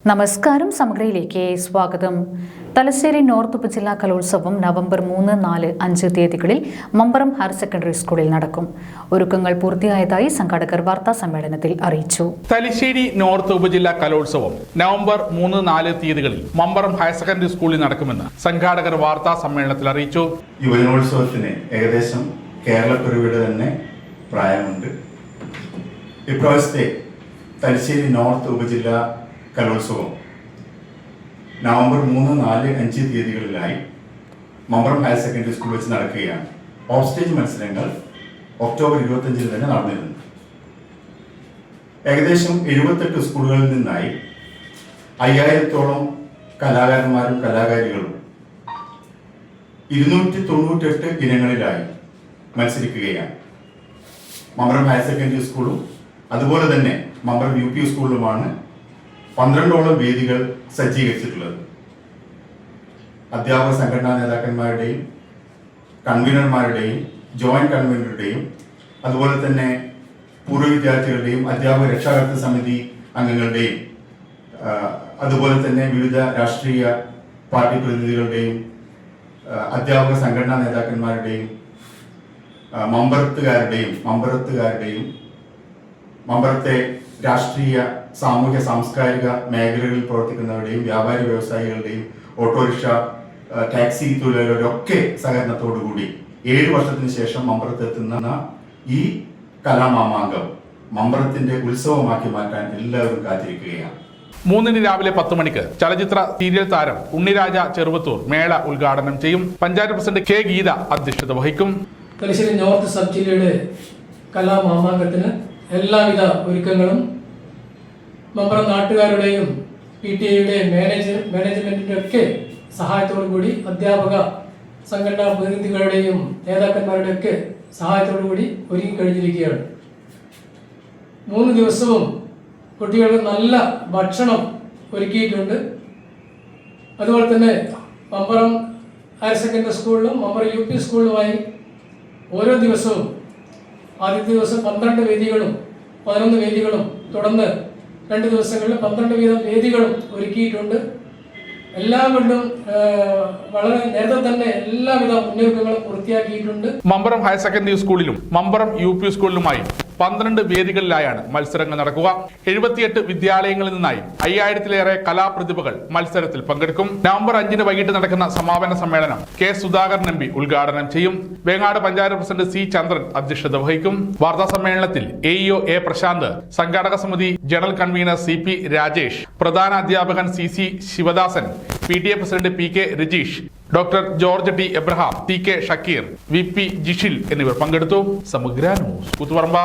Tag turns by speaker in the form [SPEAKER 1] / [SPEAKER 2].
[SPEAKER 1] നമസ്കാരം. സമഗ്രയിലേക്ക് സ്വാഗതം. തലശ്ശേരി നോർത്ത് ഉപജില്ലാ കലോത്സവം നവംബർ 3, 4, 5 തീയതികളിൽ മമ്പറം ഹയർ സെക്കൻഡറി സ്കൂളിൽ നടക്കും. ഒരുക്കങ്ങൾ പൂർത്തിയായതായി സംഘാടകർ വാർത്താ സമ്മേളനത്തിൽ അറിയിച്ചു.
[SPEAKER 2] തലശ്ശേരി നോർത്ത് ഉപജില്ലാ കലോത്സവം നവംബർ 3, 4 തീയതികളിൽ മമ്പറം ഹയർ സെക്കൻഡറി സ്കൂളിൽ നടക്കുമെന്ന് സംഘാടകർ വാർത്താ സമ്മേളനത്തിൽ അറിയിച്ചു.
[SPEAKER 3] യുവജനോത്സവത്തിന് ഏകദേശം കേരളപ്പിറവിയുടെ തന്നെ പ്രായമുണ്ട്. ഇപ്രാവശ്യത്തെ തലശ്ശേരി നോർത്ത് ഉപജില്ലാ കലോത്സവം നവംബർ 3, 4, 5 തീയതികളിലായി മമ്പറം ഹയർ സെക്കൻഡറി സ്കൂൾ വെച്ച് നടക്കുകയാണ്. ഓഫ് സ്റ്റേജ് മത്സരങ്ങൾ ഒക്ടോബർ 25 തന്നെ നടന്നിരുന്നു. ഏകദേശം 78 സ്കൂളുകളിൽ നിന്നായി 5000-ഓളം കലാകാരന്മാരും കലാകാരികളും 298 ഇനങ്ങളിലായി മത്സരിക്കുകയാണ്. മമ്പറം ഹയർ സെക്കൻഡറി സ്കൂളും അതുപോലെ തന്നെ മമ്പറം UP സ്കൂളിലുമാണ് 12ഓളം വേദികൾ സജ്ജീകരിച്ചിട്ടുള്ളത്. അധ്യാപക സംഘടനാ നേതാക്കന്മാരുടെയും കൺവീനർമാരുടെയും ജോയിന്റ് കൺവീനറുടെയും അതുപോലെ തന്നെ പൂർവ്വ വിദ്യാർത്ഥികളുടെയും അധ്യാപക രക്ഷാകർതൃ സമിതി അംഗങ്ങളുടെയും അതുപോലെ തന്നെ വിവിധ രാഷ്ട്രീയ പാർട്ടി പ്രതിനിധികളുടെയും അധ്യാപക സംഘടനാ നേതാക്കന്മാരുടെയും മമ്പറത്തുകാരുടെയും മമ്പറത്തെ രാഷ്ട്രീയ സാമൂഹ്യ സാംസ്കാരിക മേഖലകളിൽ പ്രവർത്തിക്കുന്നവരുടെയും വ്യാപാരി വ്യവസായികളുടെയും ഓട്ടോറിക്ഷ ടാക്സി തൊഴിലാളികളുടെ ഒക്കെ സഹകരണത്തോടുകൂടി 7 വർഷത്തിന് ശേഷം മമ്പറത്തെത്തുന്ന ഈ കലാമാമാങ്കം മമ്പറത്തിന്റെ ഉത്സവമാക്കി മാറ്റാൻ എല്ലാവരും കാത്തിരിക്കുകയാണ്.
[SPEAKER 2] 3 രാവിലെ 10 മണിക്ക് ചലച്ചിത്ര സീരിയൽ താരം ഉണ്ണിരാജ ചെറുവത്തൂർ മേള ഉദ്ഘാടനം ചെയ്യും. Panchayat president K. ഗീത അധ്യക്ഷത വഹിക്കും.
[SPEAKER 4] തലശ്ശേരി നോർത്ത് സബ് ജില്ലയുടെ കലാമാമാങ്കത്തിന് എല്ലാവിധ ഒരുക്കങ്ങളും മമ്പറം നാട്ടുകാരുടെയും PTA മാനേജ്മെന്റിന്റെ ഒക്കെ സഹായത്തോടു കൂടി അധ്യാപക സംഘടനാ പ്രതിനിധികളുടെയും നേതാക്കന്മാരുടെ ഒക്കെ സഹായത്തോടു കൂടി ഒരുങ്ങി കഴിഞ്ഞിരിക്കുകയാണ്. 3 ദിവസവും കുട്ടികൾക്ക് നല്ല ഭക്ഷണം ഒരുക്കിയിട്ടുണ്ട്. അതുപോലെ തന്നെ മമ്പറം ഹയർ സെക്കൻഡറി സ്കൂളിലും മമ്പറം UP സ്കൂളിലുമായി ഓരോ ദിവസവും ആദ്യത്തെ ദിവസം 12 വേദികളും 11 വേദികളും തുടർന്ന് 2 ദിവസങ്ങളിൽ 12 വീതം വേദികളും ഒരുക്കിയിട്ടുണ്ട്. എല്ലാം കൊണ്ടും വളരെ നേരത്തെ തന്നെ എല്ലാവിധ മുന്നൊരുക്കങ്ങളും പൂർത്തിയാക്കിയിട്ടുണ്ട്.
[SPEAKER 2] മമ്പറം ഹയർ സെക്കൻഡറി സ്കൂളിലും മമ്പറം UP സ്കൂളിലുമായി 12 വേദികളിലായാണ് മത്സരങ്ങൾ നടക്കുക. 78 വിദ്യാലയങ്ങളിൽ നിന്നായി 5000-ലേറെ കലാപ്രതിഭകൾ മത്സരത്തിൽ പങ്കെടുക്കും. നവംബർ 5 വൈകിട്ട് നടക്കുന്ന സമാപന സമ്മേളനം K. സുധാകരൻ MP ഉദ്ഘാടനം ചെയ്യും. Vengad panchayat president C. ചന്ദ്രൻ അധ്യക്ഷത വഹിക്കും. വാർത്താ സമ്മേളനത്തിൽ AEO A. പ്രശാന്ത്, സംഘാടക സമിതി ജനറൽ കൺവീനർ CP. രാജേഷ്, പ്രധാന അധ്യാപകൻ CC. Sivadasan, PTA president PK. Rajeesh, doctor George T. Abraham, TK. Shakir, VP. Jishil എന്നിവർ പങ്കെടുത്തു. സമഗ്ര ന്യൂസ്, കൂത്തുപറമ്പ.